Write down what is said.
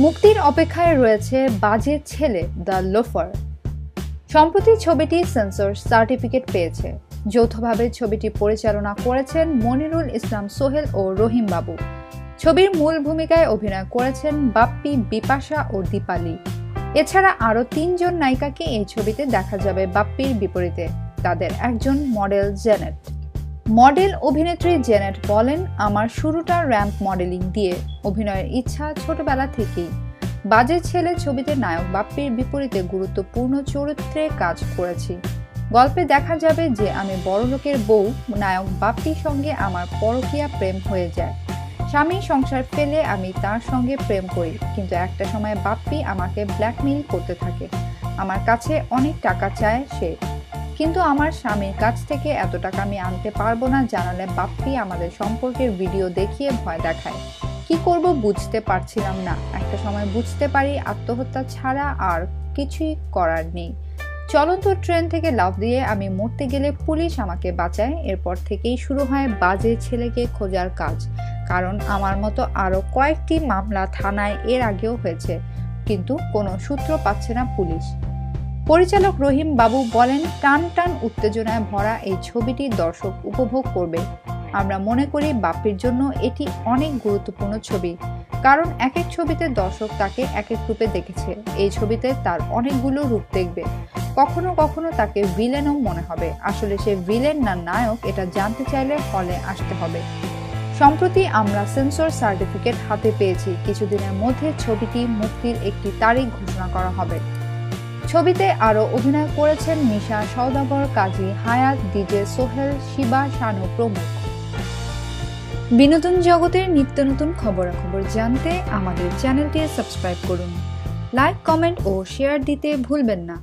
মুক্তির অপেক্ষায় রয়েছে বাজে ছেলে দ্য লোফার। সম্প্রতি ছবিটি সেন্সর সার্টিফিকেট পেয়েছে। যৌথভাবে ছবিটি পরিচালনা করেছেন মনিরুল ইসলাম সোহেল ও রহিম বাবু। ছবির মূল ভূমিকায় অভিনয় করেছেন বাপ্পি, বিপাশা ও দীপালি। এছাড়া আরও 3 জন নায়িকাকে এই ছবিতে দেখা যাবে বাপ্পির বিপরীতে। তাদের একজন মডেল জেনেট। মডেল অভিনেত্রী জেনেট বলেন, আমার শুরুটা র্যাম্প মডেলিং দিয়ে। অভিনয়ের ইচ্ছা ছোটবেলা থেকেই। বাজে ছেলে ছবিতে নায়ক বাপ্পির বিপরীতে গুরুত্বপূর্ণ চরিত্রে কাজ করেছি। গল্পে দেখা যাবে যে আমি বড়লোকের বউ। নায়ক বাপ্পির সঙ্গে আমার পরকীয়া প্রেম হয়ে যায়। স্বামী সংসার ফেলে আমি তার সঙ্গে প্রেম করি, কিন্তু একটা সময় বাপ্পি আমাকে ব্ল্যাকমেইল করতে থাকে। আমার কাছে অনেক টাকা চায় সে, কিন্তু আমার স্বামীর কাছ থেকে এত টাকা আমি আনতে পারবো না জানালে বাপ্পি আমাদের সম্পর্কের ভিডিও দেখিয়ে ভয় দেখায়। কি করব বুঝতে পারছিলাম না। একটা সময় বুঝতে পারি আত্মহত্যা ছাড়া আর কিছুই করার নেই। চলন্ত ট্রেন থেকে লাফ দিয়ে আমি মরতে গেলে পুলিশ আমাকে বাঁচায়। এরপর থেকেই শুরু হয় বাজে ছেলেকে খোঁজার কাজ, কারণ আমার মতো আরো কয়েকটি মামলা থানায় এর আগেও হয়েছে, কিন্তু কোনো সূত্র পাচ্ছে না পুলিশ। পরিচালক রহিম বাবু বলেন, টান টান উত্তেজনায় ভরা এই ছবিটি দর্শক উপভোগ করবে। আমরা মনে করি বাপ্পির জন্য এটি অনেক গুরুত্বপূর্ণ ছবি, কারণ এক এক ছবিতে দর্শক তাকে এক এক রূপে দেখেছে। এই ছবিতে তার অনেকগুলো রূপ দেখবে। কখনো কখনো তাকে ভিলেনও মনে হবে। আসলে সে ভিলেন না নায়ক, এটা জানতে চাইলে হলে আসতে হবে। সম্প্রতি আমরা সেন্সর সার্টিফিকেট হাতে পেয়েছি। কিছুদিনের মধ্যে ছবিটি মুক্তির একটি তারিখ ঘোষণা করা হবে। ছবিতে আরও অভিনয় করেছেন মিশা সওদাগর, কাজী হায়াত, ডিজে সোহেল, শিবা, শানু প্রমুখ। বিনোদন জগতের নিত্য নতুন খবরাখবর জানতে আমাদের চ্যানেলটি সাবস্ক্রাইব করুন। লাইক, কমেন্ট ও শেয়ার দিতে ভুলবেন না।